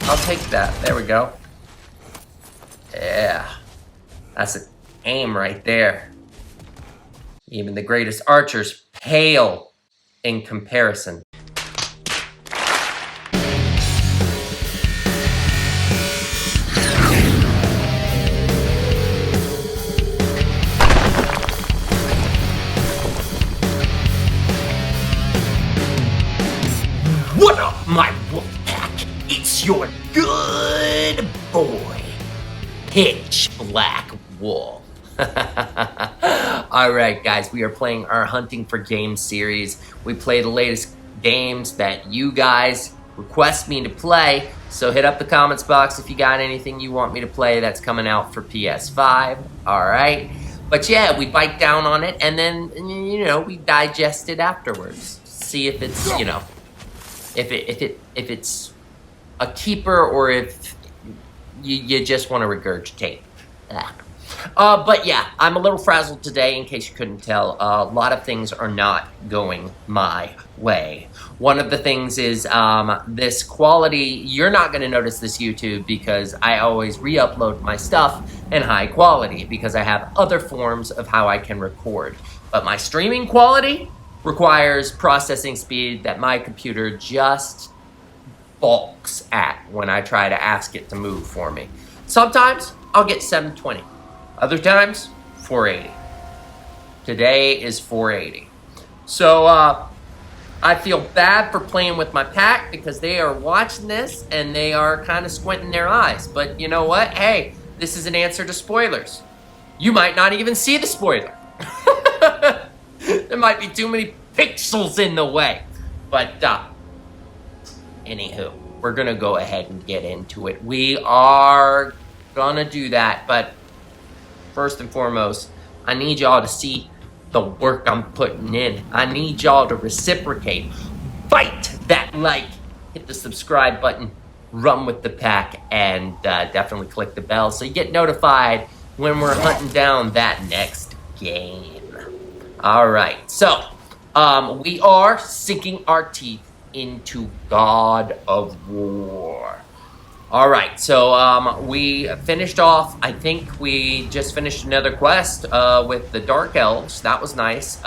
I'll take that. There we go. Yeah. That's an aim right there. Even the greatest archers pale in comparison. What up, my wolf pack? It's your good boy, Pitch Black Wolf. Alright guys, we are playing our Hunting for Game series. We play the latest games that you guys request me to play. So hit up the comments box if you got anything you want me to play that's coming out for PS5. Alright. But yeah, we bite down on it and then, you know, we digest it afterwards. See if it's, you know, if it's a keeper or if you just want to regurgitate. But yeah, I'm a little frazzled today, in case you couldn't tell. A lot of things are not going my way. One of the things is this quality. You're not going to notice this, YouTube, because I always re-upload my stuff in high quality because I have other forms of how I can record. But my streaming quality requires processing speed that my computer just balks at when I try to ask it to move for me. Sometimes I'll get 720. Other times, 480. Today is 480. So, I feel bad for playing with my pack because they are watching this and they are kind of squinting their eyes. But you know what? Hey, this is an answer to spoilers. You might not even see the spoiler. There might be too many pixels in the way. But, anywho, we're going to go ahead and get into it. We are going to do that, but first and foremost, I need y'all to see the work I'm putting in. I need y'all to reciprocate. Fight that like, hit the subscribe button, run with the pack, and definitely click the bell so you get notified when we're hunting down that next game. All right, so we are sinking our teeth into God of War. All right, so we finished off, I think we just finished another quest with the Dark Elves. That was nice.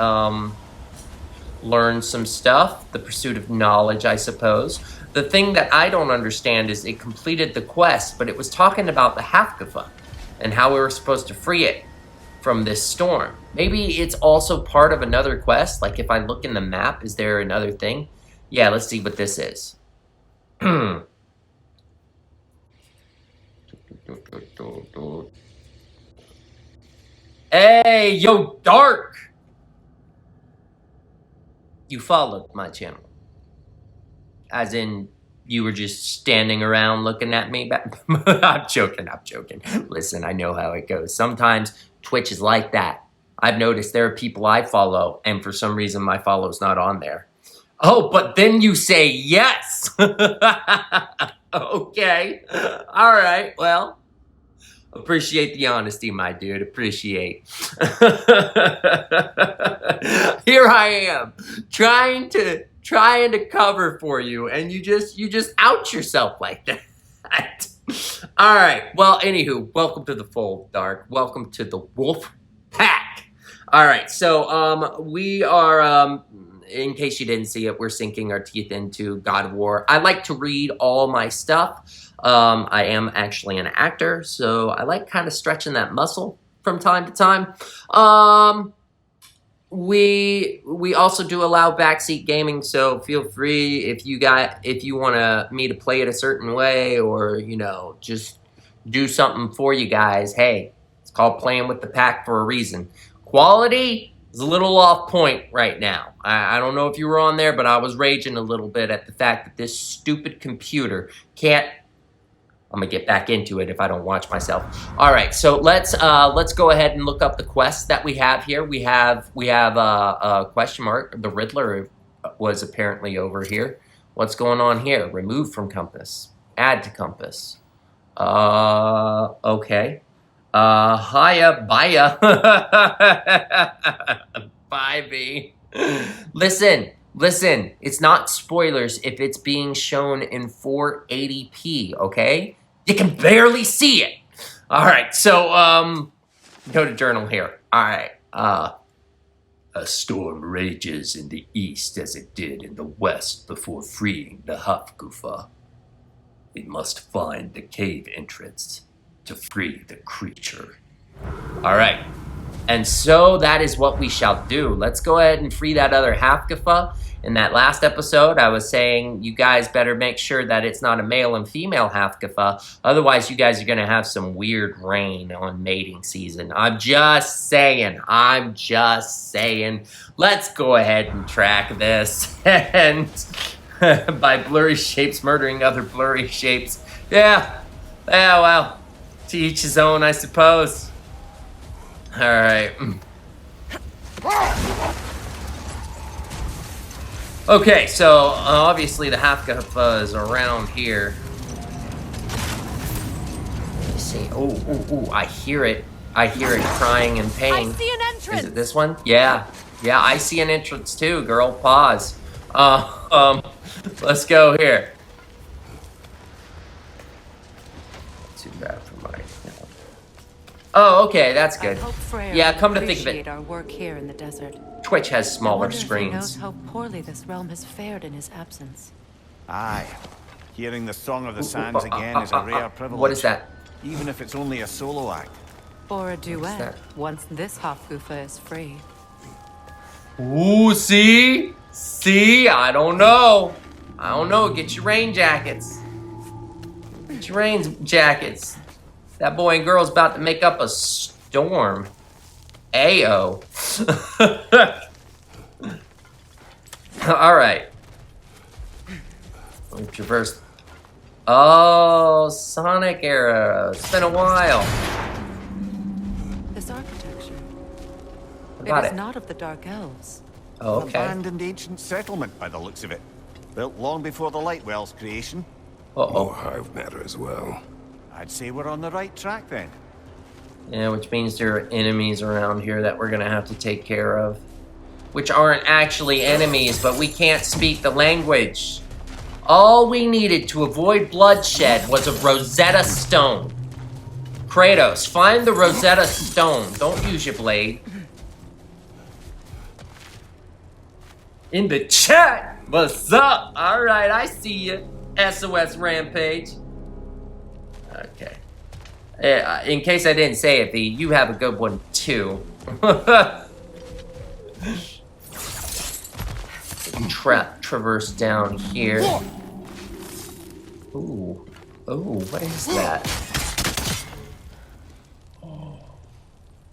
Learned some stuff, the pursuit of knowledge, I suppose. The thing that I don't understand is it completed the quest, but it was talking about the Hafkafa and how we were supposed to free it from this storm. Maybe it's also part of another quest. Like if I look in the map, is there another thing? Yeah, let's see what this is. Hey, yo, Dark! You followed my channel. As in, you were just standing around looking at me? I'm joking. Listen, I know how it goes. Sometimes Twitch is like that. I've noticed there are people I follow, and for some reason my follow's not on there. Oh, but then you say yes! Okay. All right, well. Appreciate the honesty, my dude. Appreciate. Here I am, trying to cover for you, and you just out yourself like that. All right. Well, anywho, welcome to the fold, Dark. Welcome to the Wolf Pack. All right. So, we are in case you didn't see it, we're sinking our teeth into God of War. I like to read all my stuff. I am actually an actor, so I like kind of stretching that muscle from time to time. We also do allow backseat gaming, so feel free if you want me to play it a certain way, or you know, just do something for you guys. Hey, it's called playing with the pack for a reason. Quality is a little off point right now. I don't know if you were on there, but I was raging a little bit at the fact that this stupid computer can't. I'm gonna get back into it if I don't watch myself. All right, so let's go ahead and look up the quests that we have here. We have a question mark. The Riddler was apparently over here. What's going on here? Remove from compass. Add to compass. Okay. Hiya, bye. Bye, B. Listen, Listen, it's not spoilers if it's being shown in 480p, okay? You can barely see it. All right, so, go to journal here. All right, a storm rages in the east as it did in the west before freeing the Hafgufa. We must find the cave entrance to free the creature. All right, and so that is what we shall do. Let's go ahead and free that other Hafgufa. In that last episode, I was saying you guys better make sure that it's not a male and female Hafgufa. Otherwise, you guys are going to have some weird rain on mating season. I'm just saying. Let's go ahead and track this. And by blurry shapes murdering other blurry shapes. Yeah, well, to each his own, I suppose. All right. Okay, so obviously the Hafgufa is around here. Let me see. Oh, I hear it. I hear it crying in pain. I see an entrance. Is it this one? Yeah, I see an entrance too, girl. Pause. Let's go here. Too bad for my. Oh, okay, that's good. Yeah, come to think of it, our work here in the desert. Twitch has smaller He screens. knows how poorly this realm has fared in his absence. Aye. Hearing the Song of the Sands again is a rare privilege. What is that? Even if it's only a solo act. Or a duet, once this Hafgufa is free. Ooh, see? I don't know. Get your rain jackets. Get your rain jackets. That boy and girl's about to make up a storm. Ayo. All right. We traverse. Oh, Sonic era. It's been a while. This architecture. What about It is it? not of the Dark Elves. Oh, An okay. abandoned ancient settlement by the looks of it. Built long before the Lightwell's creation. Uh-oh. More hive matter as well. I'd say we're on the right track then. Yeah, which means there are enemies around here that we're gonna have to take care of. Which aren't actually enemies, but we can't speak the language. All we needed to avoid bloodshed was a Rosetta Stone. Kratos, find the Rosetta Stone. Don't use your blade. In the chat! What's up? Alright, I see you. SOS Rampage. Okay. In case I didn't say it, you have a good one too. Traverse down here. Ooh, what is that?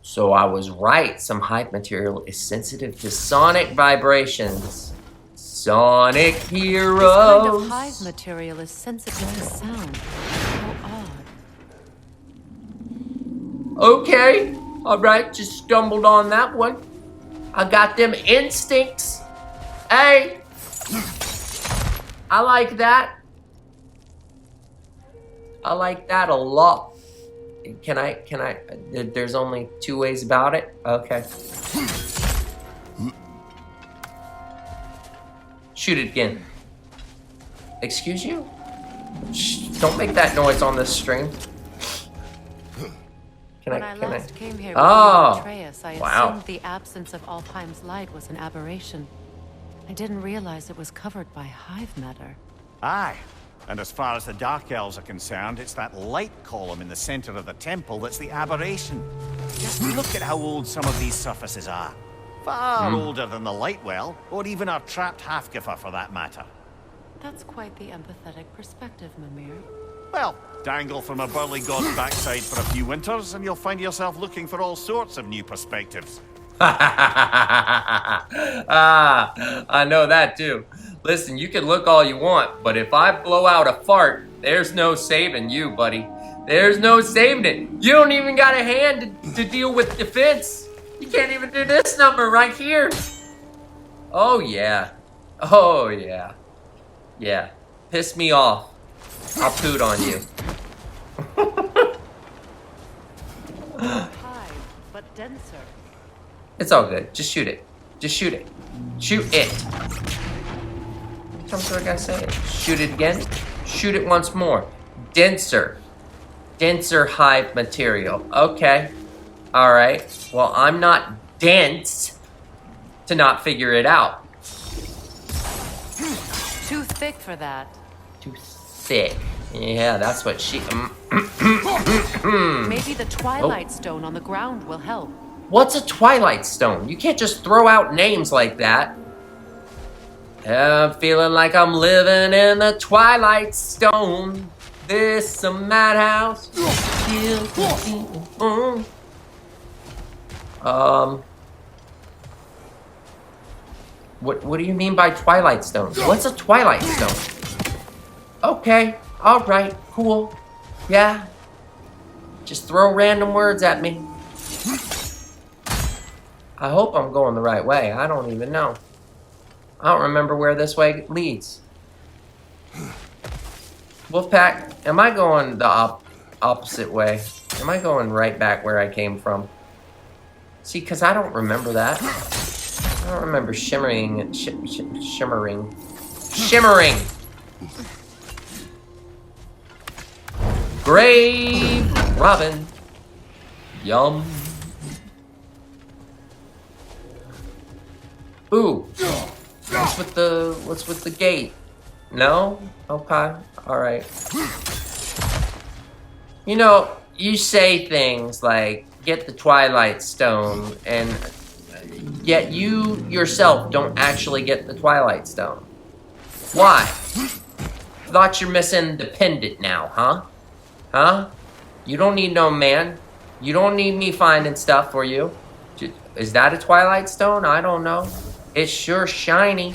So I was right. Some hive material is sensitive to sonic vibrations. Sonic heroes. This kind of hive material is sensitive to sound. How odd. Okay, all right. Just stumbled on that one. I got them instincts. Hey, I like that. I like that a lot. Can I, there's only two ways about it? Okay. Shoot it again. Excuse you? Shh, don't make that noise on this stream. When I last came here Oh, with Atreus, I wow. assumed the absence of Alfheim's light was an aberration. I didn't realize it was covered by hive matter. Aye. And as far as the Dark Elves are concerned, it's that light column in the center of the temple that's the aberration. Just look at how old some of these surfaces are. Far older than the Lightwell, or even our trapped Hafgufa for that matter. That's quite the empathetic perspective, Mimir. Well, dangle from a burly god's backside for a few winters, and you'll find yourself looking for all sorts of new perspectives. I know that too. Listen, you can look all you want, but if I blow out a fart, there's no saving you, buddy. There's no saving it. You don't even got a hand to deal with defense. You can't even do this number right here. Oh, yeah. Oh, yeah. Yeah. Piss me off. I'll poot on you. Hive, but denser. It's all good. Just shoot it. Just shoot it. Shoot it. times do I gotta say it? Shoot it again. Shoot it once more. Denser. Denser hive material. Okay. Alright. Well, I'm not dense to not figure it out. Too thick for that. Too thick. Yeah, that's what she... Maybe the Twilight Stone on the ground will help. What's a Twilight Stone? You can't just throw out names like that. I'm feeling like I'm living in the Twilight Stone. This a madhouse. What do you mean by Twilight Stone? What's a Twilight Stone? Okay, alright, cool. Yeah. Just throw random words at me. I hope I'm going the right way. I don't even know. I don't remember where this way leads. Wolfpack, am I going the opposite way? Am I going right back where I came from? See, because I don't remember that. I don't remember shimmering. Shimmering. Grave Robin. Yum. Ooh. What's with the gate? No? Okay. Alright. You know, you say things like, get the Twilight Stone, and yet you yourself don't actually get the Twilight Stone. Why? Thought you're missing the pendant now, huh? Huh? You don't need no man. You don't need me finding stuff for you. Is that a Twilight Stone? I don't know. It's sure shiny.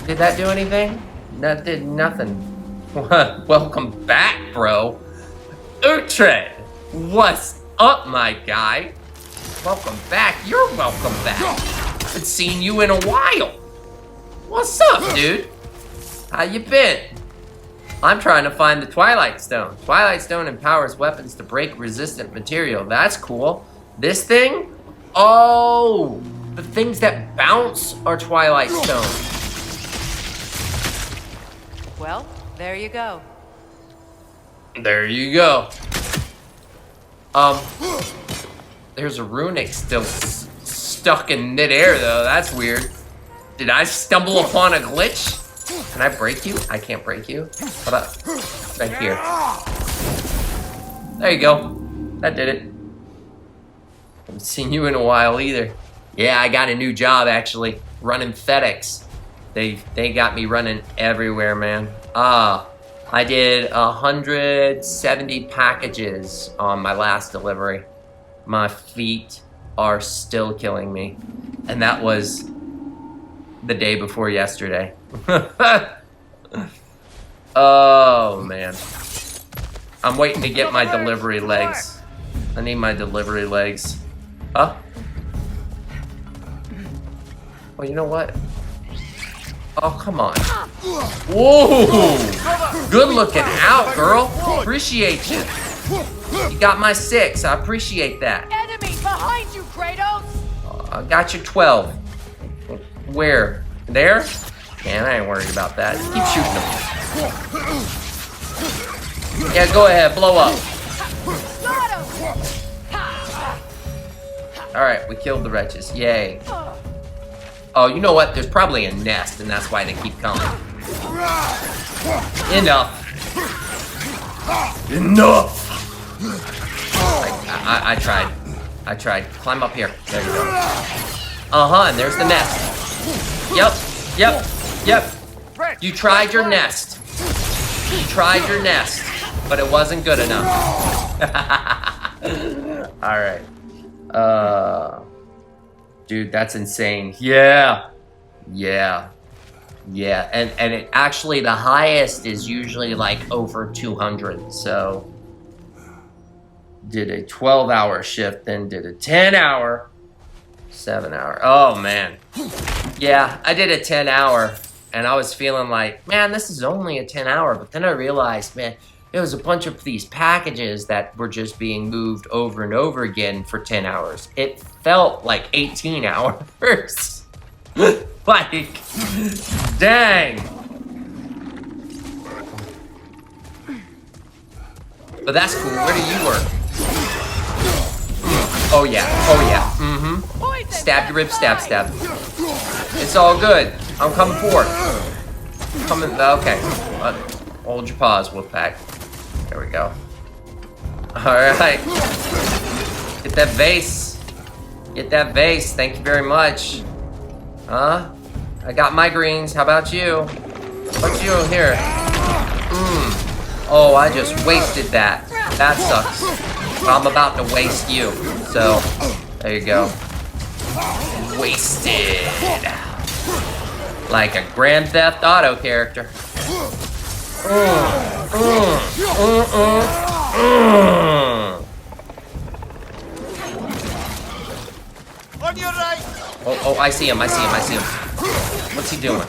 Did that do anything? That did nothing. Welcome back, bro. Uhtred! What's up, my guy? Welcome back. You're welcome back. Haven't seen you in a while. What's up, dude? How you been? I'm trying to find the Twilight Stone. Twilight Stone empowers weapons to break resistant material. That's cool. This thing? Oh, the things that bounce are Twilight Stone. Well, there you go. There you go. There's a runic still stuck in midair, though. That's weird. Did I stumble upon a glitch? Can I break you? I can't break you. How about right here? There you go. That did it. Haven't seen you in a while either. Yeah, I got a new job actually, running FedEx. They got me running everywhere, man. I did 170 packages on my last delivery. My feet are still killing me. And that was the day before yesterday. Oh, man. I'm waiting to get my delivery legs. I need my delivery legs. Huh? Well, you know what? Oh, come on. Whoa! Good looking out, girl. Appreciate you. You got my 6. I appreciate that. Enemy behind you, Kratos! I got your 12. Where? There? Man, I ain't worried about that. Keep shooting them. Yeah, go ahead. Blow up. Alright, we killed the wretches. Yay. Oh, you know what? There's probably a nest, and that's why they keep coming. Enough. Enough! I tried. I tried. Climb up here. There you go. Uh-huh, and there's the nest. Yep. You tried your nest. You tried your nest, but it wasn't good enough. Alright. Dude, that's insane. Yeah. And it actually, the highest is usually like over 200. So did a 12-hour shift, then did a 10-hour, 7-hour. Oh man. Yeah, I did a 10-hour and I was feeling like, man, this is only a 10-hour. But then I realized, man, it was a bunch of these packages that were just being moved over and over again for 10 hours. It felt like 18 hours. Like, dang. But that's cool. Where do you work? Oh yeah. Oh yeah. Mm-hmm. Stab your rib. Stab. Stab. It's all good. I'm coming forward. Coming. Okay. Hold your paws, Wolfpack. There we go. All right. Get that vase. Get that vase. Thank you very much. Huh? I got my greens. How about you? What's you here? Oh, I just wasted that. That sucks. But I'm about to waste you. So, there you go. Wasted. Like a Grand Theft Auto character. On your right. Oh, I see him. I see him. I see him. What's he doing?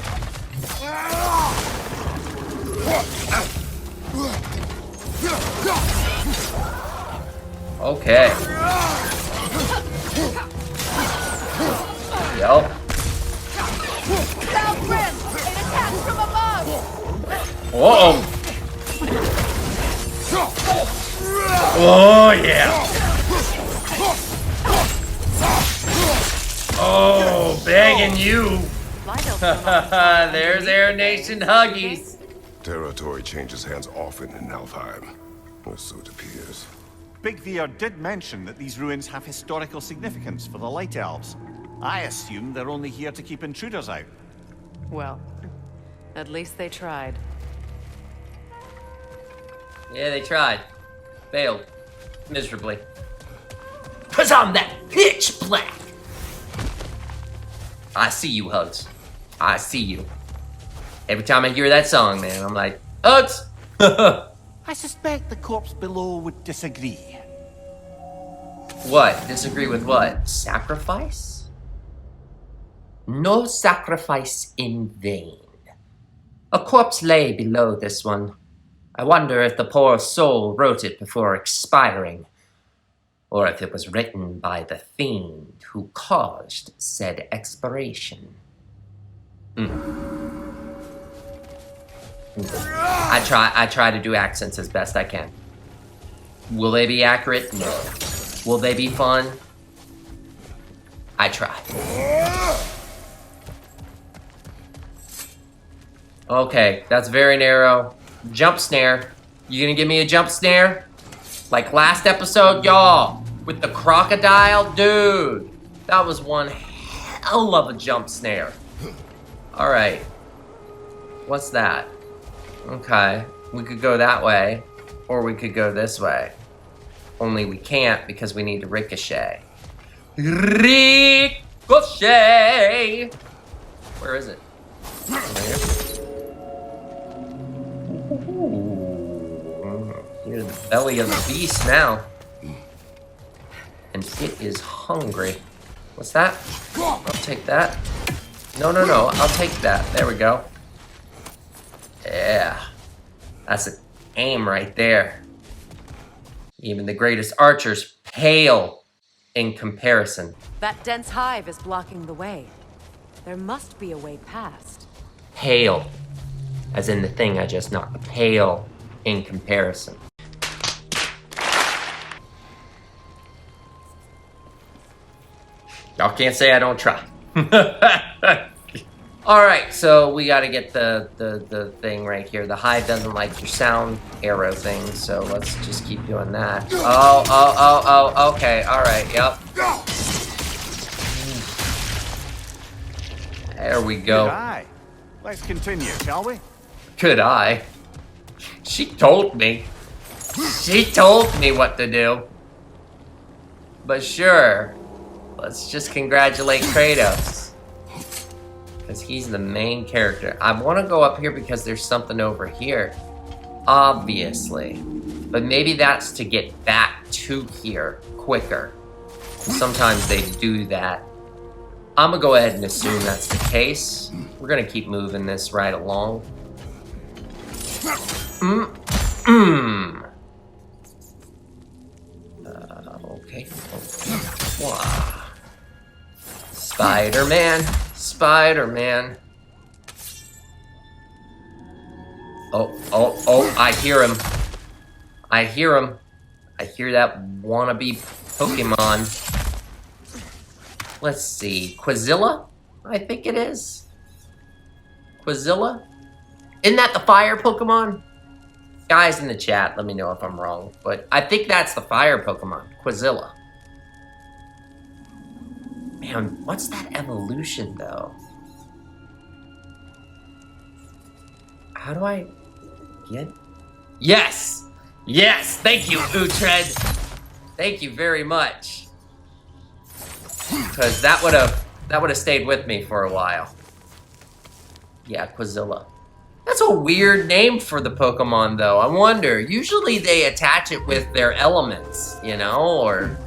Okay. Yup. Whoa. Oh yeah. Oh, begging you. There's Air Nation Huggies. Territory changes hands often in Alfheim, or so it appears. Big Veer did mention that these ruins have historical significance for the Light Elves. I assume they're only here to keep intruders out. Well, at least they tried. Yeah, they tried. Failed. Miserably. 'Cause I'm that pitch black. I see you, Hugs. I see you. Every time I hear that song, man, I'm like, Hugs! I suspect the corpse below would disagree. What? Disagree with what? Sacrifice? No sacrifice in vain. A corpse lay below this one. I wonder if the poor soul wrote it before expiring, or if it was written by the fiend who caused said expiration. I try to do accents as best I can. Will they be accurate? No. Will they be fun? I try. Okay, that's very narrow. Jump snare. You gonna give me a jump snare? Like last episode, y'all, with the crocodile? Dude, that was one hell of a jump snare. Alright. What's that? Okay, we could go that way, or we could go this way. Only we can't because we need to ricochet. Ricochet! Where is it? Ooh. Here's the belly of the beast now. And it is hungry. What's that? I'll take that. No, I'll take that. There we go. Yeah. That's an aim right there. Even the greatest archers pale in comparison. That dense hive is blocking the way. There must be a way past. Pale. As in the thing I just knocked. Pale in comparison. Y'all can't say I don't try. Alright, so we gotta get the thing right here. The hive doesn't like your sound arrow thing, so let's just keep doing that. Oh, okay, alright, yep. There we go. Good eye. Let's continue, shall we? Could I? She told me. She told me what to do. But sure, let's just congratulate Kratos. Because he's the main character. I want to go up here because there's something over here. Obviously. But maybe that's to get back to here quicker. Sometimes they do that. I'm going to go ahead and assume that's the case. We're going to keep moving this right along. Okay. Wow. Spider-Man. Spider-Man. Oh, I hear him. I hear him. I hear that wannabe Pokemon. Let's see. Quizilla? I think it is. Quizilla? Isn't that the fire Pokemon? Guys in the chat, let me know if I'm wrong. But I think that's the fire Pokemon. Quizilla. Man, what's that evolution, though? How do I get... Yes! Yes! Thank you, Utread! Thank you very much. Because that would have stayed with me for a while. Yeah, Quizilla. That's a weird name for the Pokemon, though. I wonder. Usually they attach it with their elements, you know, or...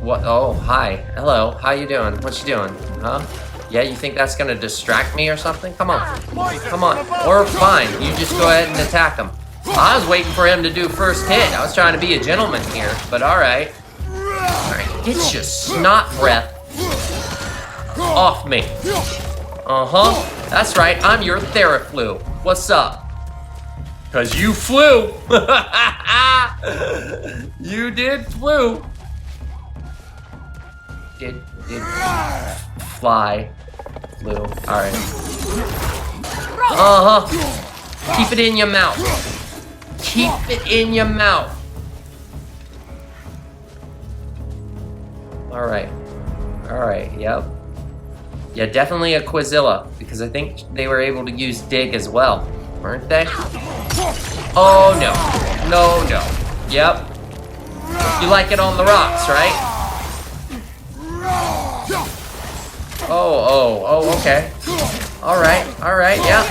What? Oh, hi. Hello. How you doing? What you doing? Huh? Yeah, you think that's gonna distract me or something? Come on. Come on. Or fine. You just go ahead and attack him. I was waiting for him to do first hit. I was trying to be a gentleman here, but alright. Alright, get your snot breath off me. Uh-huh. That's right, I'm your Theraflu. What's up? Cause you flew. You did flew. Did fly. Flew. Alright. Uh-huh. Keep it in your mouth. Keep it in your mouth. Alright. Alright, yep. Yeah, definitely a Quizilla, because I think they were able to use Dig as well, weren't they? Oh, no. No, no. Yep. You like it on the rocks, right? Oh, okay. Alright, yeah.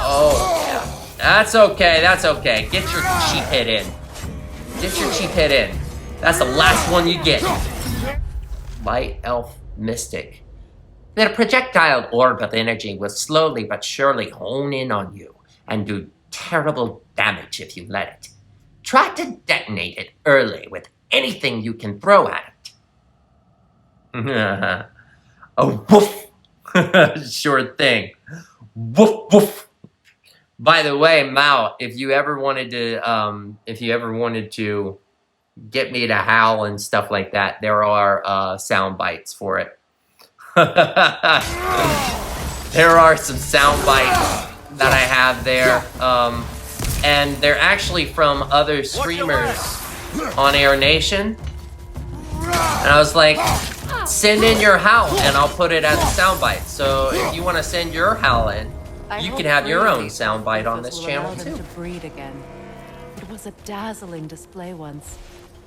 Oh, yeah. That's okay. Get your cheap hit in. Get your cheap hit in. That's the last one you get. Light Elf Mystic. Their projectile orb of energy will slowly but surely hone in on you and do terrible damage if you let it. Try to detonate it early with anything you can throw at it. Oh, woof! Sure thing. Woof, woof. By the way, Mao, if you ever wanted to get me to howl and stuff like that, there are sound bites for it. There are some sound bites that I have there, and they're actually from other streamers on Air Nation. And I was like, send in your howl, and I'll put it as a soundbite. So if you want to send your howl in, you can have your own soundbite on this channel too. To breed again. It was a dazzling display once.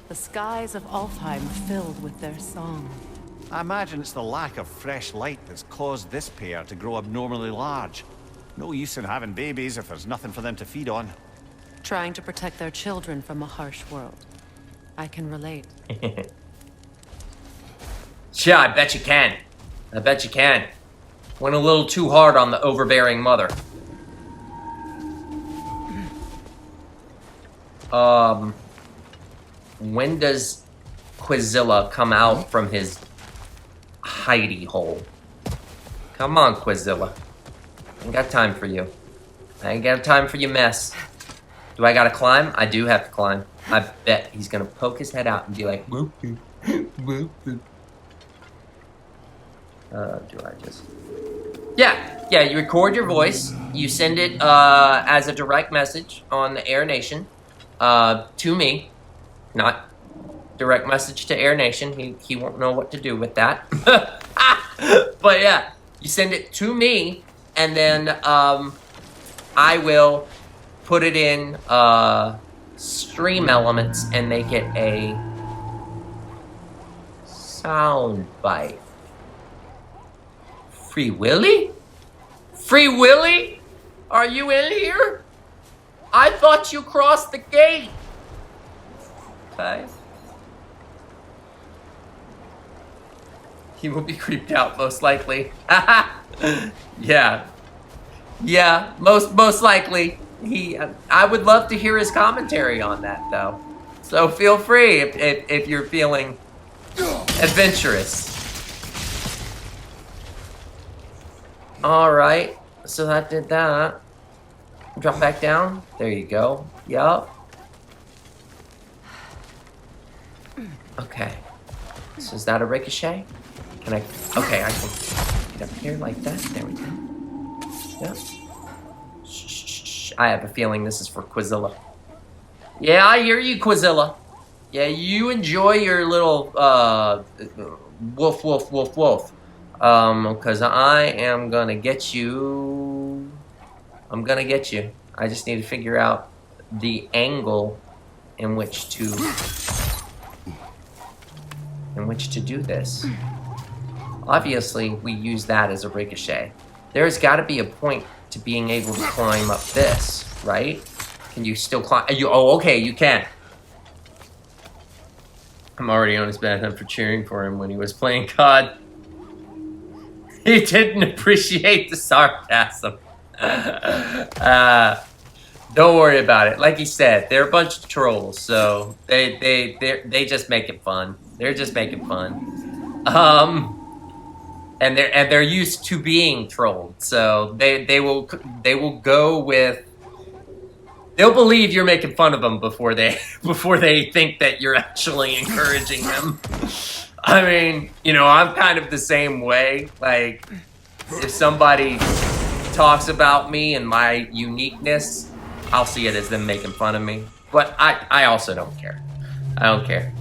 The skies of Alfheim filled with their song. I imagine it's the lack of fresh light that's caused this pair to grow abnormally large. No use in having babies if there's nothing for them to feed on. Trying to protect their children from a harsh world. I can relate. Yeah, I bet you can. I bet you can. Went a little too hard on the overbearing mother. When does Quizilla come out from his hidey hole? Come on, Quizilla. I ain't got time for you. I ain't got time for your mess. Do I gotta climb? I do have to climb. I bet he's gonna poke his head out and be like, boop, boop, boop, boop. Do I just... Yeah, you record your voice, you send it as a direct message on the Air Nation to me, not direct message to Air Nation. He won't know what to do with that. But yeah, you send it to me, and then I will put it in Stream Elements and make it a sound bite. Free Willy? Free Willy? Are you in here? I thought you crossed the gate. Okay. He will be creeped out, most likely. Yeah. Yeah, most likely. I would love to hear his commentary on that, though. So feel free if you're feeling adventurous. Alright, so that did that. Drop back down. There you go. Yup. Okay. So is that a ricochet? Can I... Okay, I can get up here like that. There we go. Yep. Shh. I have a feeling this is for Quizilla. Yeah, I hear you, Quizilla. Yeah, you enjoy your little, woof, woof, woof, woof. Because I am gonna get you. I'm gonna get you. I just need to figure out the angle in which to do this. Obviously, we use that as a ricochet. There's got to be a point to being able to climb up this, right? Can you still climb? Oh, okay, you can. I'm already on his bad hunt for cheering for him when he was playing COD. He didn't appreciate the sarcasm. Don't worry about it. Like he said, they're a bunch of trolls, so they just make it fun. They're just making fun. And they're used to being trolled, so they will go with. They'll believe you're making fun of them before they think that you're actually encouraging them. I mean, you know, I'm kind of the same way. Like, if somebody talks about me and my uniqueness, I'll see it as them making fun of me. But I also don't care. I don't care.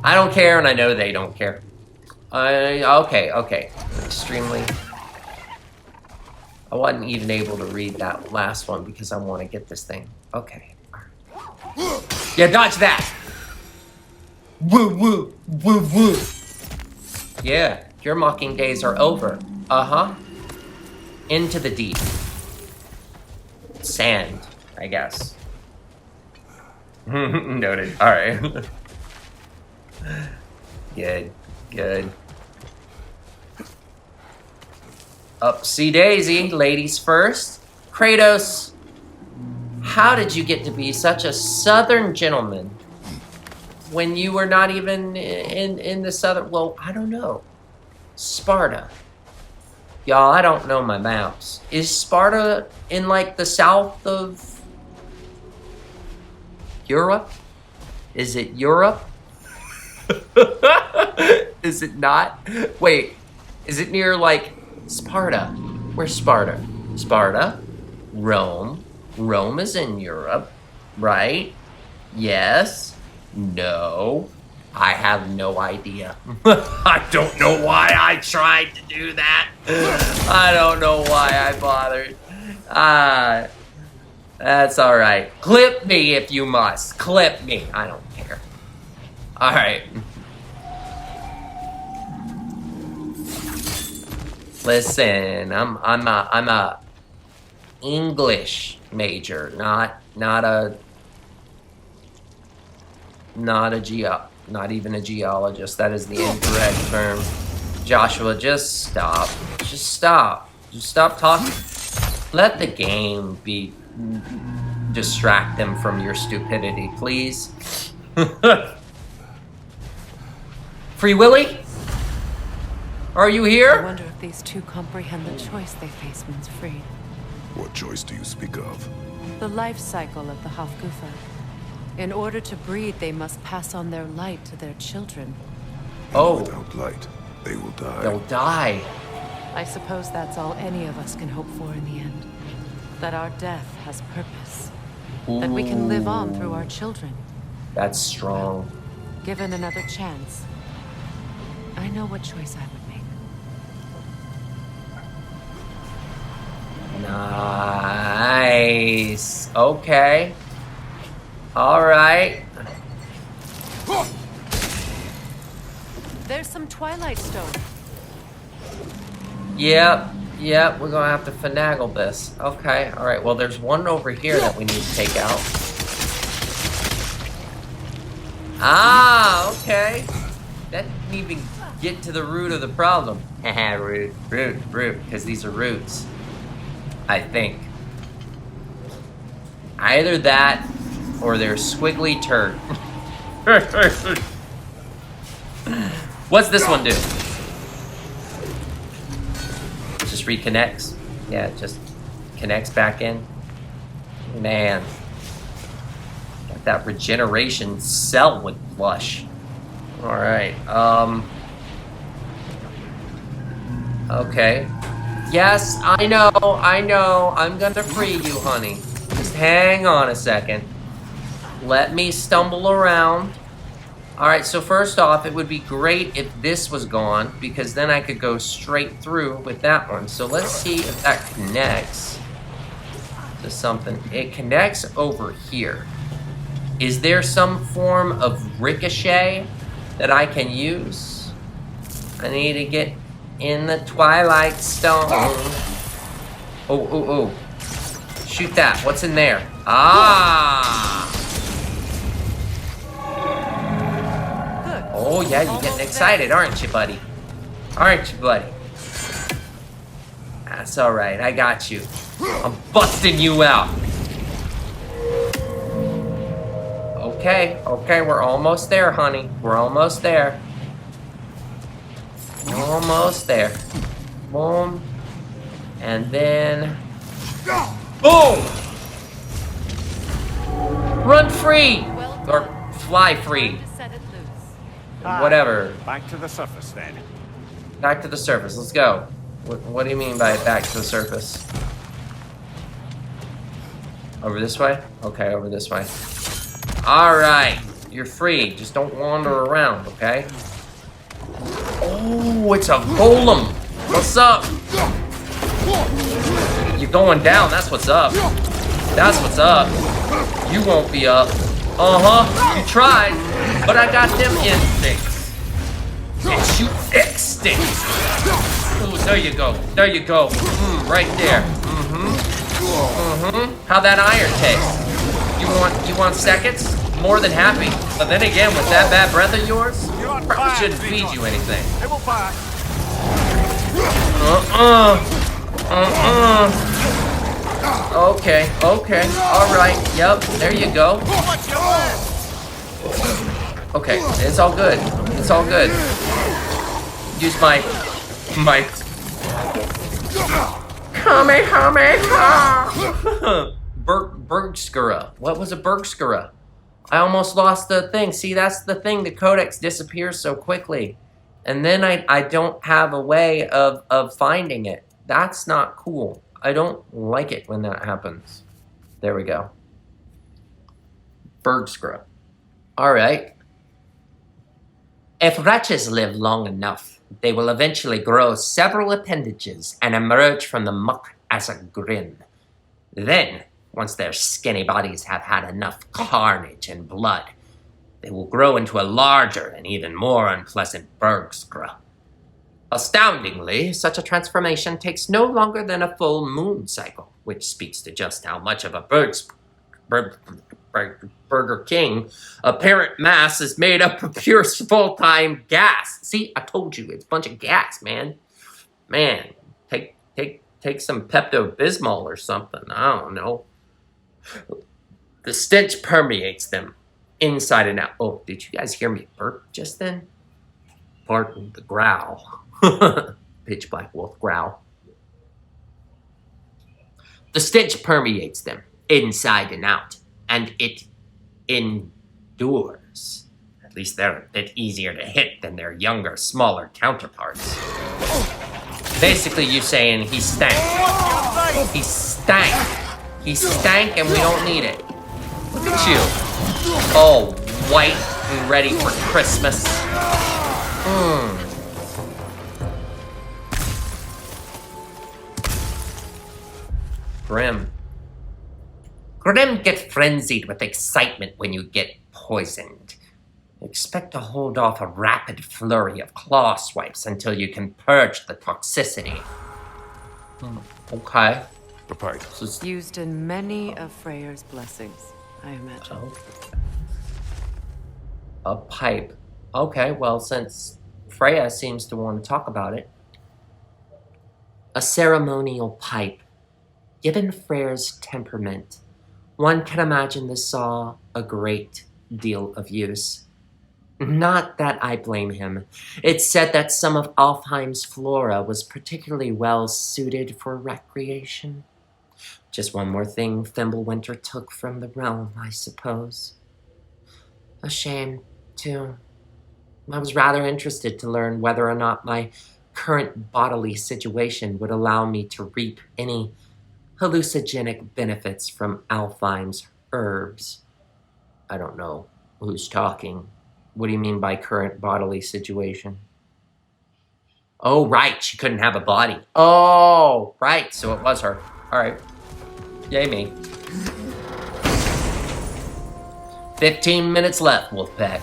I don't care, and I know they don't care. Okay. Extremely. I wasn't even able to read that last one because I want to get this thing. Okay. Yeah, dodge that! Woo. Yeah, your mocking days are over. Uh-huh. Into the deep. Sand, I guess. Noted. Alright. Good. Upsy daisy, ladies first. Kratos, how did you get to be such a southern gentleman when you were not even in the southern... Well, I don't know. Sparta. Y'all, I don't know my maps. Is Sparta in, like, the south of Europe? Is it Europe? Is it not? Wait, is it near, like, Sparta? Where's Sparta? Sparta? Rome? Rome is in Europe, right? Yes? No? I have no idea. I don't know why I tried to do that. I don't know why I bothered. That's alright. Clip me if you must. Clip me. I don't care. Alright. Listen, I'm a English major, not even a geologist. That is the incorrect term. Joshua, just stop. Just stop talking. Let the game distract them from your stupidity, please. Free Willy? Are you I here? wonder if these two comprehend the choice they face once freed. What choice do you speak of? The life cycle of the Hafgufa. In order to breed, they must pass on their light to their children. Oh. Without light, they will die. They'll die. I suppose that's all any of us can hope for in the end. That our death has purpose. That we can live on through our children. That's strong. Given another chance, I know what choice I would make. Nice. Okay. All right. There's some Twilight Stone. Yep. We're gonna have to finagle this. Okay. All right. Well, there's one over here that we need to take out. Ah. Okay. That didn't even get to the root of the problem. Haha. root. Because these are roots. I think. Either that, or they're squiggly turd. What's this one do? Just just reconnects. Yeah, it just connects back in. Man. Got that regeneration cell with Blush. Alright, okay. Yes, I know. I'm gonna free you, honey. Just hang on a second. Let me stumble around. Alright, so first off, it would be great if this was gone, because then I could go straight through with that one. So let's see if that connects to something. It connects over here. Is there some form of ricochet that I can use? I need to get in the Twilight Stone. Oh. Shoot that. What's in there? Ah! Oh, yeah, you're getting excited, aren't you, buddy? Aren't you, buddy? That's alright, I got you. I'm busting you out. Okay, we're almost there, honey. We're almost there. Almost there. Boom. And then... boom! Run free! Or fly free. Whatever. Back to the surface, then. Back to the surface. Let's go. What do you mean by back to the surface? Over this way? Okay, over this way. Alright. You're free. Just don't wander around, okay? Oh, it's a golem. What's up? You're going down. That's what's up. That's what's up. You won't be up. Uh-huh. You tried. But I got them instincts. And you extinct. Ooh, there you go. There you go. Right there. How that iron taste? You want seconds? More than happy. But then again, with that bad breath of yours, probably shouldn't feed you anything. Okay. Alright. Yep. There you go. Okay, it's all good. It's all good. Use my Kamehameha! Bergskura. What was a Bergskura? I almost lost the thing. See, that's the thing. The codex disappears so quickly. And then I don't have a way of finding it. That's not cool. I don't like it when that happens. There we go. Bergskura. Alright. If wretches live long enough, they will eventually grow several appendages and emerge from the muck as a grin. Then, once their skinny bodies have had enough carnage and blood, they will grow into a larger and even more unpleasant Bergskra. Astoundingly, such a transformation takes no longer than a full moon cycle, which speaks to just how much of a Burger King apparent mass is made up of pure full-time gas. See, I told you, it's a bunch of gas, man. Man, take some Pepto-Bismol or something. I don't know. The stench permeates them, inside and out. Oh, did you guys hear me burp just then? Pardon the growl. Pitch black wolf growl. The stench permeates them, inside and out, and it endures. At least they're a bit easier to hit than their younger, smaller counterparts. Basically, you saying he stank. He stank. He stank and we don't need it. Look at you. All white and ready for Christmas. Grim. Grim get frenzied with excitement when you get poisoned. Expect to hold off a rapid flurry of claw swipes until you can purge the toxicity. Okay. The pipe. So it's Used in many of Freyr's blessings, I imagine. a pipe. Okay, well, since Freya seems to want to talk about it. A ceremonial pipe. Given Freyr's temperament, one can imagine this saw a great deal of use. Not that I blame him. It's said that some of Alfheim's flora was particularly well suited for recreation. Just one more thing Thimblewinter took from the realm, I suppose. A shame, too. I was rather interested to learn whether or not my current bodily situation would allow me to reap any hallucinogenic benefits from Alfheim's herbs. I don't know who's talking. What do you mean by current bodily situation? Oh, right, she couldn't have a body. Oh, right, so it was her. All right. Yay me. 15 minutes left, Wolfpack.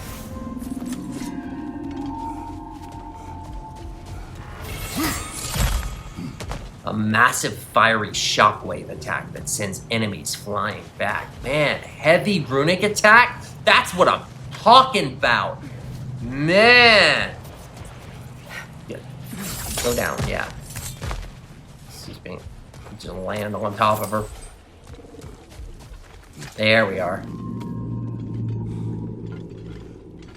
A massive fiery shockwave attack that sends enemies flying back. Man, heavy runic attack? That's what I'm talking about. Man. Yeah. Go down, yeah. Excuse me. Just land on top of her. There we are.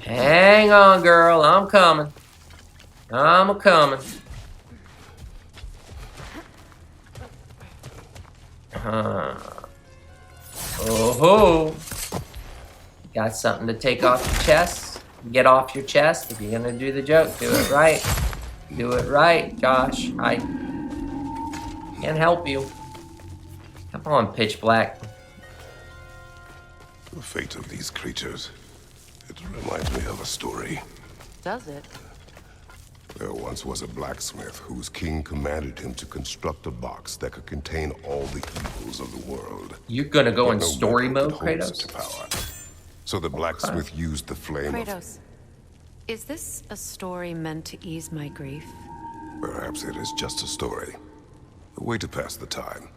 Hang on, girl. I'm coming. I'm coming. Oh-ho. Got something to take off your chest? Get off your chest. If you're gonna do the joke, do it right. Do it right, Josh. I can't help you. Come on, Pitch Black. The fate of these creatures, it reminds me of a story. Does it? There once was a blacksmith whose king commanded him to construct a box that could contain all the evils of the world. You're gonna go But in no story weapon mode, could hold Kratos? such power. So the blacksmith used the flame Kratos, is this a story meant to ease my grief? Perhaps it is just a story. A way to pass the time.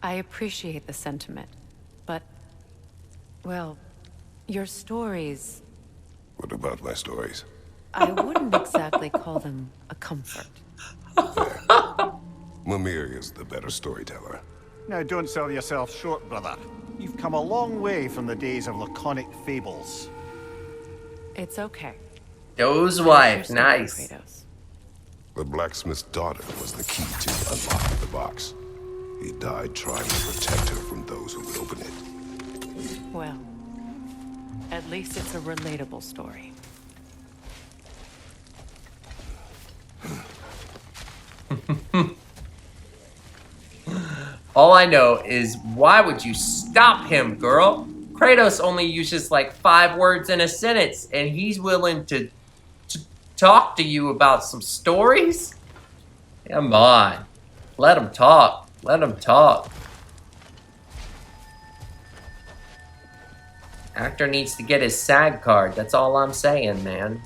I appreciate the sentiment, but, well, your stories, What about my stories? I wouldn't exactly call them a comfort. Mimir is the better storyteller. Now, don't sell yourself short, brother. You've come a long way from the days of laconic fables. It's okay. Joe's Finish wife, your story, nice. Kratos. The blacksmith's daughter was the key to unlocking the box. He died trying to protect her from those who would open it. Well, at least it's a relatable story. All I know is, why would you stop him, girl? Kratos only uses like 5 words in a sentence, and he's willing to talk to you about some stories? Come on. Let him talk. Let him talk. Actor needs to get his SAG card. That's all I'm saying, man.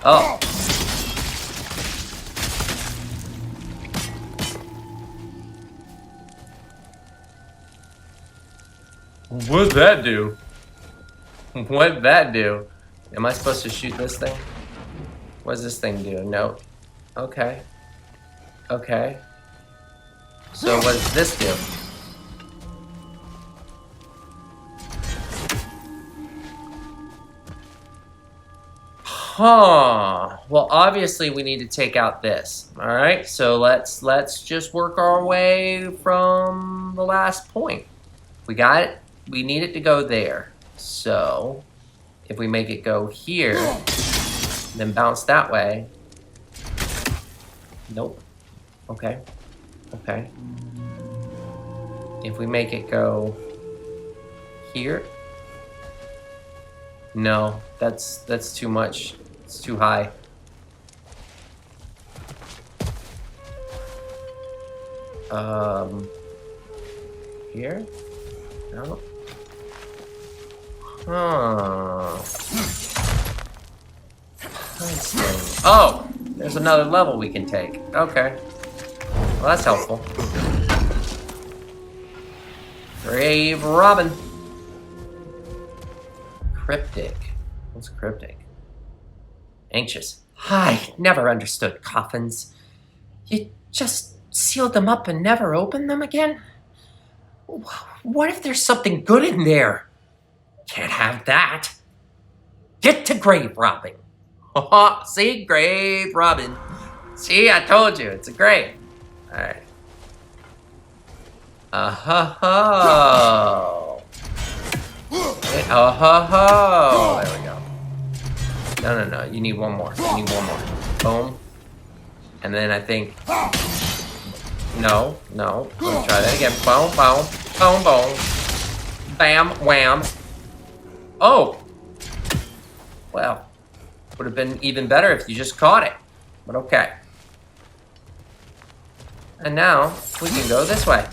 Oh. What'd that do? What'd that do? Am I supposed to shoot this thing? What does this thing do? No. Okay. Okay. So what does this do? Huh. Well, obviously we need to take out this. All right. So let's just work our way from the last point. We got it. We need it to go there. So if we make it go here, then bounce that way. Nope. Okay. Okay. If we make it go here. No, that's too much. It's too high. Here? No. Huh. Nice thing. Oh! There's another level we can take. Okay. Well, that's helpful. Grave Robin. Cryptic. What's cryptic? Anxious. I never understood coffins. You just sealed them up and never opened them again? What if there's something good in there? Can't have that. Get to grave robbing. See, grave robbing. See, I told you, it's a grave. All right. Oh. Oh. There we go. No. You need one more. You need one more. Boom. And then I think. No. Let me try that again. Boom. Bam. Wham. Oh. Well, would have been even better if you just caught it. But okay. And now we can go this way.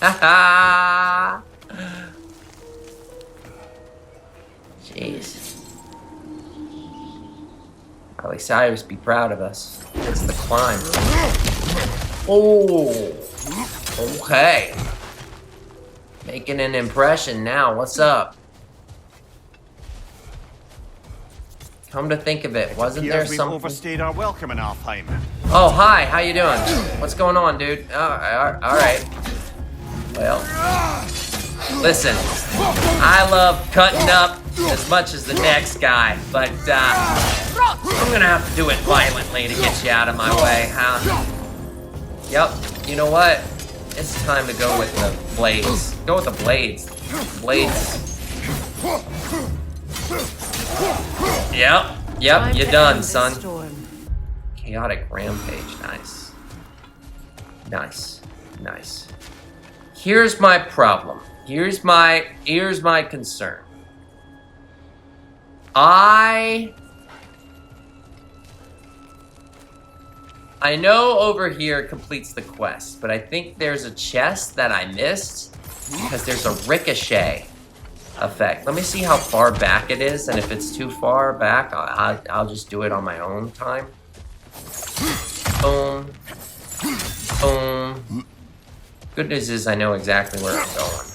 Ha Jeez. Probably Cyrus be proud of us. It's the climb. Oh. Okay. Making an impression now. What's up? Come to think of it, wasn't there something? We've overstayed our welcome in Alfheim. Oh, hi. How you doing? What's going on, dude? All right. Well, listen. I love cutting up as much as the next guy, but I'm gonna have to do it violently to get you out of my way, huh? Yep. You know what? It's time to go with the blades. Go with the blades. Blades. Yep, you're done, son. Chaotic rampage, nice. Here's my problem. Here's my concern. I know over here completes the quest, but I think there's a chest that I missed because there's a ricochet effect. Let me see how far back it is, and if it's too far back, I'll just do it on my own time. Boom. Good news is I know exactly where I'm going.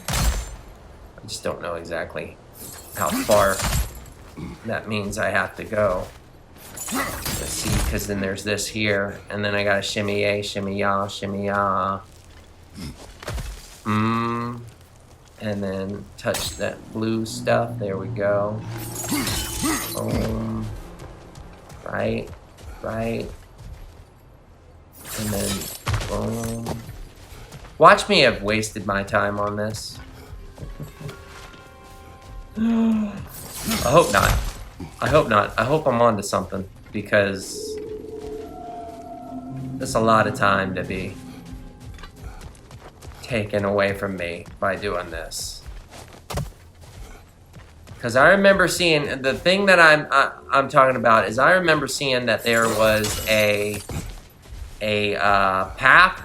I just don't know exactly how far that means I have to go. Let's see, because then there's this here, and then I gotta shimmy ya. And then touch that blue stuff. There we go. Boom. Right. And then boom. Watch me have wasted my time on this. I hope not. I hope I'm onto something, because there's a lot of time to be taken away from me by doing this. Because I remember seeing, the thing that I'm talking about is I remember seeing that there was a path.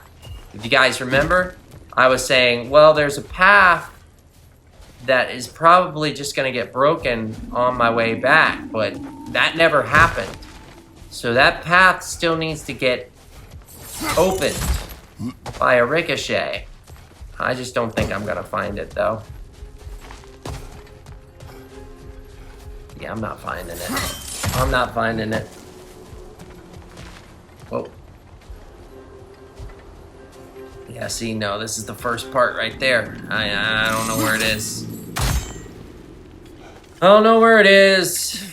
If you guys remember, I was saying, well, there's a path that is probably just going to get broken on my way back, but that never happened. So that path still needs to get opened by a ricochet. I just don't think I'm gonna find it, though. Yeah, I'm not finding it. Whoa. Yeah, see, no, this is the first part right there. I don't know where it is.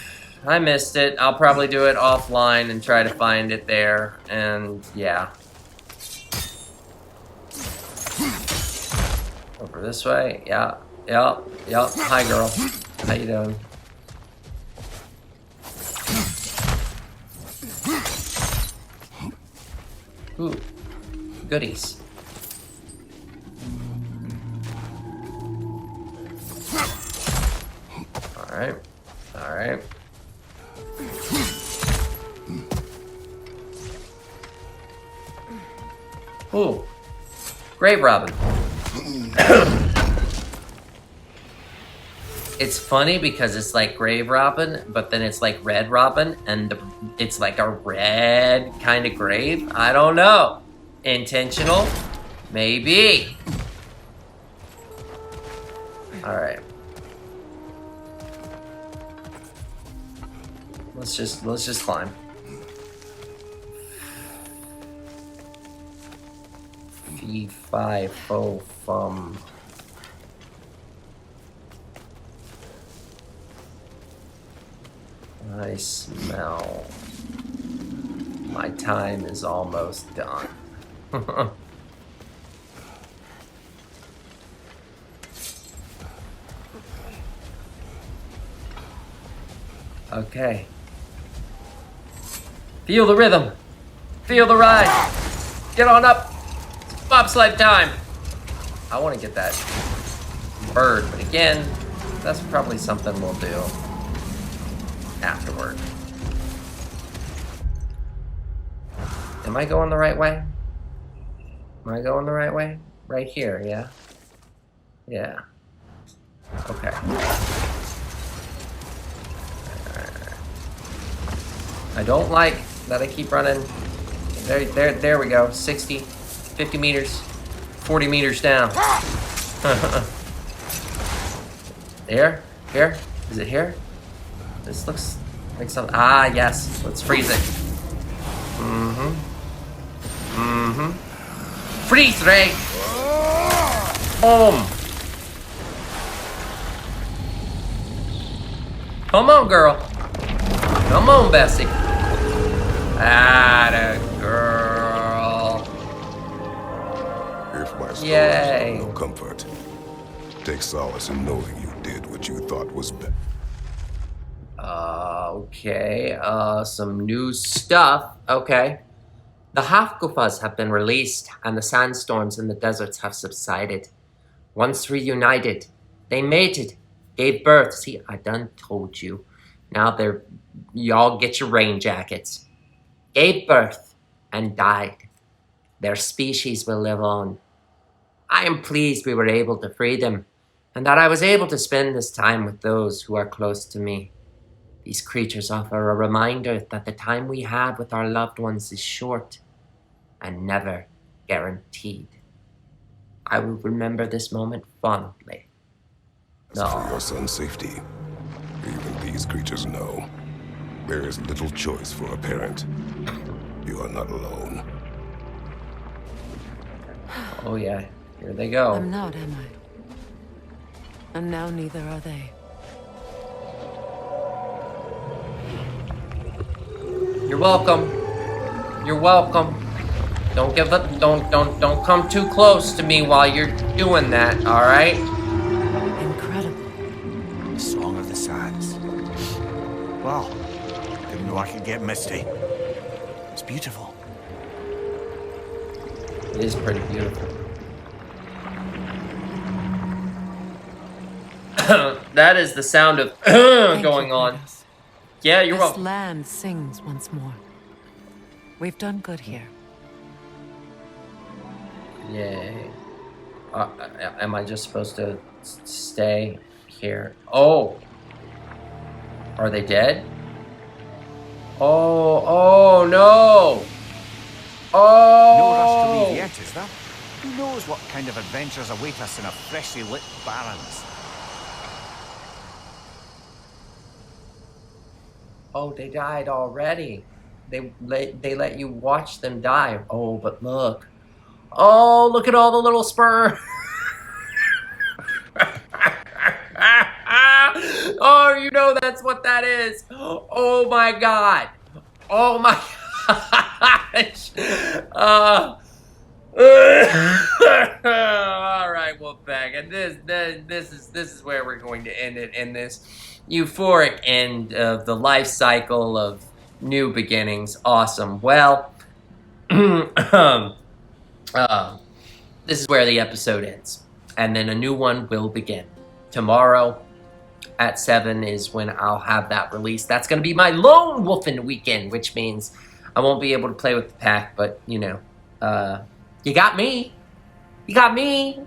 I missed it. I'll probably do it offline and try to find it there, and yeah. Over this way, yeah. Hi, girl. How you doing? Ooh, goodies. All right. Ooh, grave robin. It's funny because it's like grave robin, but then it's like red robin, and it's like a red kind of grave. I don't know. Intentional? Maybe. All right. Let's just climb. Fee, fi, fo, fum. I smell. My time is almost done. Okay. Feel the rhythm. Feel the ride. Get on up. It's bobsled time. I want to get that bird, but again, that's probably something we'll do afterward. Am I going the right way? Am I going the right way? Right here, yeah? Yeah. Okay. I don't like that I keep running. There we go. 60, 50 meters, 40 meters down. There? Here? Is it here? This looks like something. Ah, yes. Let's freeze it. Freeze ray! Boom! Come on, girl. Come on, Bessie. Atta girl. If my stories Yay. are no comfort, take solace in knowing you did what you thought was best. Okay, some new stuff. Okay. The Hafgufas have been released, and the sandstorms in the deserts have subsided. Once reunited, they mated, gave birth. See, I done told you. Now y'all get your rain jackets. Gave birth and died. Their species will live on. I am pleased we were able to free them, and that I was able to spend this time with those who are close to me. These creatures offer a reminder that the time we have with our loved ones is short and never guaranteed. I will remember this moment fondly. As for your son's safety, even these creatures know there is little choice for a parent. You are not alone. Oh yeah, here they go. I'm not, am I? And now neither are they. You're welcome. You're welcome. Don't give up. Don't come too close to me while you're doing that. All right? Incredible. The Song of the Sands. Wow. Didn't know I could get misty. It's beautiful. It is pretty beautiful. That is the sound of going on. Yeah, you're welcome. This land sings once more. We've done good here. Yay. Am I just supposed to stay here? Oh. Are they dead? Oh no. No rush to leave Oh. yet, is there? Who knows what kind of adventures await us in a freshly lit barrens? Oh, they died already. They let you watch them die. Oh, but look. Oh, look at all the little sperm. Oh, you know that's what that is. Oh my god. Oh my gosh. All right, Wolfpack, and this is where we're going to end it in this euphoric end of the life cycle of new beginnings. Awesome. Well, this is where the episode ends, and then a new one will begin tomorrow. At 7 is when I'll have that release. That's going to be my lone wolfing weekend, which means I won't be able to play with the pack, but, you know, you got me. You got me.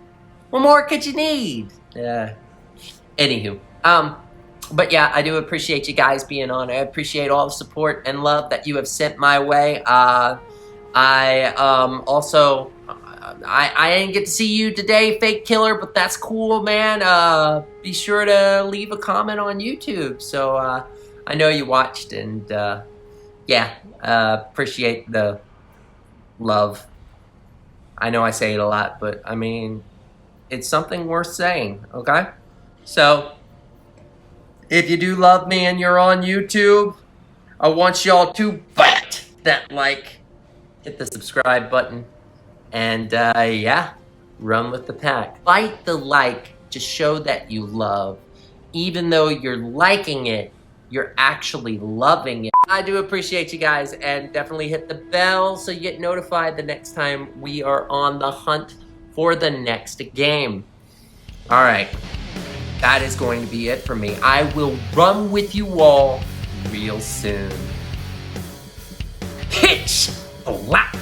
What more could you need? Anywho, but yeah, I do appreciate you guys being on. I appreciate all the support and love that you have sent my way. I also... I didn't get to see you today, Fake Killer, but that's cool, man. Be sure to leave a comment on YouTube. So I know you watched, and yeah, appreciate the love. I know I say it a lot, but I mean, it's something worth saying, okay? So if you do love me and you're on YouTube, I want y'all to bite that like, hit the subscribe button, and yeah, run with the pack. Bite the like to show that you love. Even though you're liking it, you're actually loving it. I do appreciate you guys, and definitely hit the bell so you get notified the next time we are on the hunt for the next game. All right, that is going to be it for me. I will run with you all real soon. Pitch black.